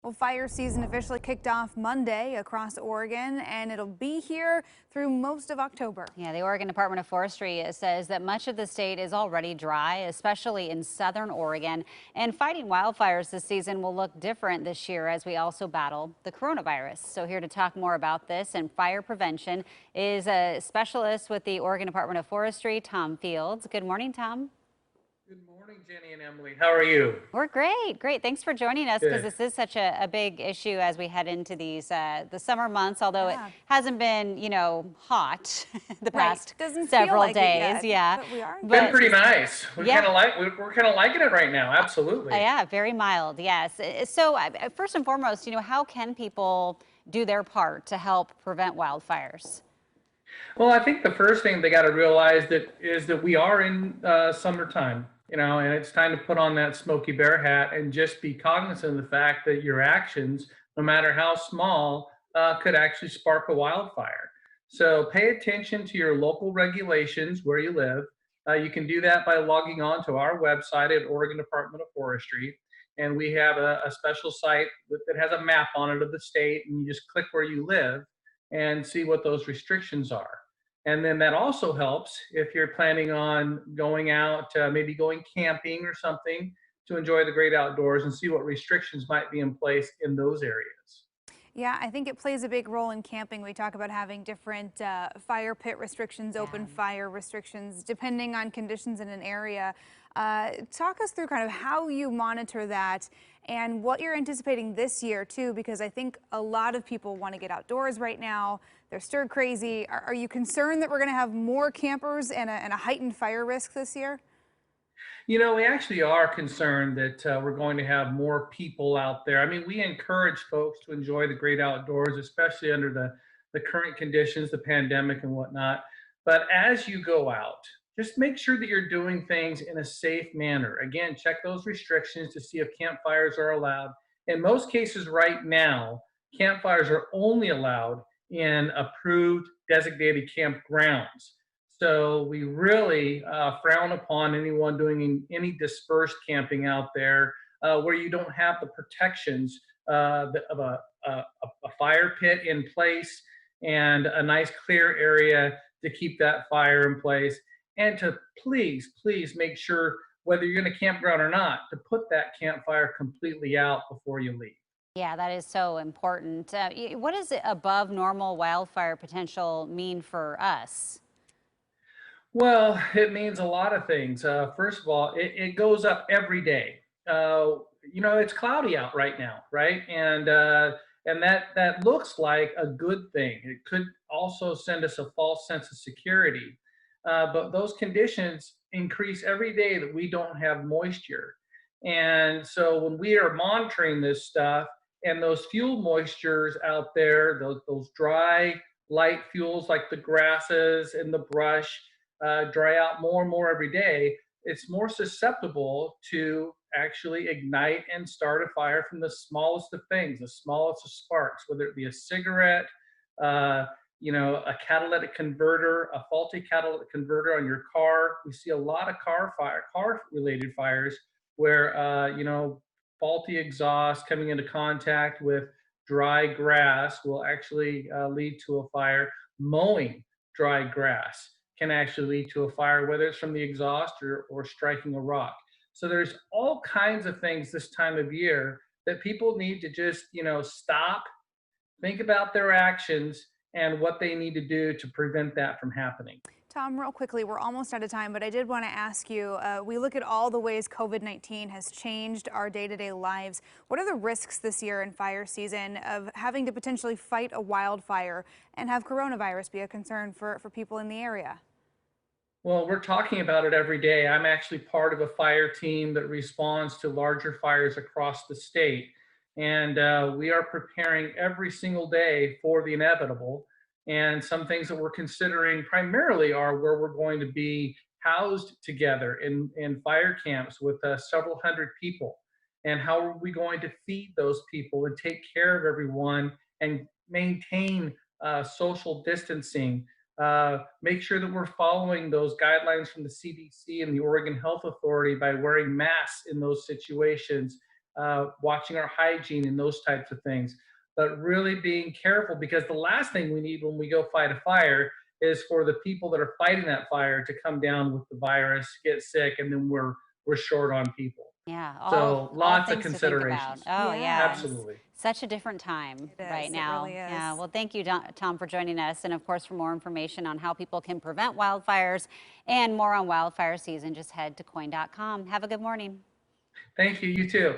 Well, fire season officially kicked off Monday across Oregon, and it'll be here through most of October. Yeah, the Oregon Department of Forestry says that much of the state is already dry, especially in southern Oregon. And fighting wildfires this season will look different this year as we also battle the coronavirus. So here to talk more about this and fire prevention is a specialist with the Oregon Department of Forestry, Tom Fields. Good morning, Tom. Good morning, Jenny and Emily. How are you? We're great. Great. Thanks for joining us because Good. this is such a big issue as we head into these the summer months, although it Yeah, hasn't been, hot the right. past Doesn't feel several like it days. yet, Yeah. but we are Been But getting pretty there. nice. yeah, We're kind of liking it right now. Absolutely. yeah, very mild. Yes. So first and foremost, how can people do their part to help prevent wildfires? Well, I think the first thing they got to realize that is that we are in summertime, and it's time to put on that Smokey Bear hat and just be cognizant of the fact that your actions, no matter how small, could actually spark a wildfire. So pay attention to your local regulations where you live. You can do that by logging on to our website at Oregon Department of Forestry. And we have a special site that has a map on it of the state, and you just click where you live and see what those restrictions are. And then that also helps if you're planning on going out, maybe going camping or something to enjoy the great outdoors and see what restrictions might be in place in those areas. Yeah, I think it plays a big role in camping. We talk about having different fire pit restrictions, Yeah. open fire restrictions, depending on conditions in an area. Talk us through kind of how you monitor that and what you're anticipating this year, too, because I think a lot of people want to get outdoors right now. They're stir crazy. Are you concerned that we're going to have more campers and a heightened fire risk this year? We actually are concerned that we're going to have more people out there. I mean, we encourage folks to enjoy the great outdoors, especially under the current conditions, the pandemic and whatnot. But as you go out, just make sure that you're doing things in a safe manner. Again, check those restrictions to see if campfires are allowed. In most cases, right now, campfires are only allowed in approved designated campgrounds. So we really frown upon anyone doing any dispersed camping out there where you don't have the protections of a fire pit in place and a nice clear area to keep that fire in place. And to please make sure, whether you're in a campground or not, to put that campfire completely out before you leave. Yeah, that is so important. What does above normal wildfire potential mean for us? Well, it means a lot of things. First of all, it goes up every day. It's cloudy out right now, right? And that looks like a good thing. It could also send us a false sense of security. But those conditions increase every day that we don't have moisture. And so when we are monitoring this stuff and those fuel moistures out there, those dry, light fuels like the grasses and the brush dry out more and more every day, it's more susceptible to actually ignite and start a fire from the smallest of things, the smallest of sparks, whether it be a cigarette, uh, a catalytic converter, a faulty catalytic converter on your car. We see a lot of car-related fires where faulty exhaust coming into contact with dry grass will actually lead to a fire. Mowing dry grass can actually lead to a fire, whether it's from the exhaust or striking a rock. So there's all kinds of things this time of year that people need to just, stop, think about their actions and what they need to do to prevent that from happening. Tom, real quickly, we're almost out of time, but I did want to ask you, we look at all the ways COVID-19 has changed our day-to-day lives. What are the risks this year in fire season of having to potentially fight a wildfire and have coronavirus be a concern for people in the area? Well, we're talking about it every day. I'm actually part of a fire team that responds to larger fires across the state. And we are preparing every single day for the inevitable. And some things that we're considering primarily are where we're going to be housed together in fire camps with several hundred people. And how are we going to feed those people and take care of everyone and maintain social distancing, make sure that we're following those guidelines from the CDC and the Oregon Health Authority by wearing masks in those situations. watching our hygiene and those types of things. But really being careful, because the last thing we need when we go fight a fire is for the people that are fighting that fire to come down with the virus, get sick, and then we're short on people. Yeah, So all lots of things to think about. considerations. Oh, yeah. Yes, Absolutely. Such a different time it right is. It now. really is. Yeah, well, thank you, Tom, for joining us. And of course, for more information on how people can prevent wildfires and more on wildfire season, just head to coin.com. Have a good morning. Thank you. You too.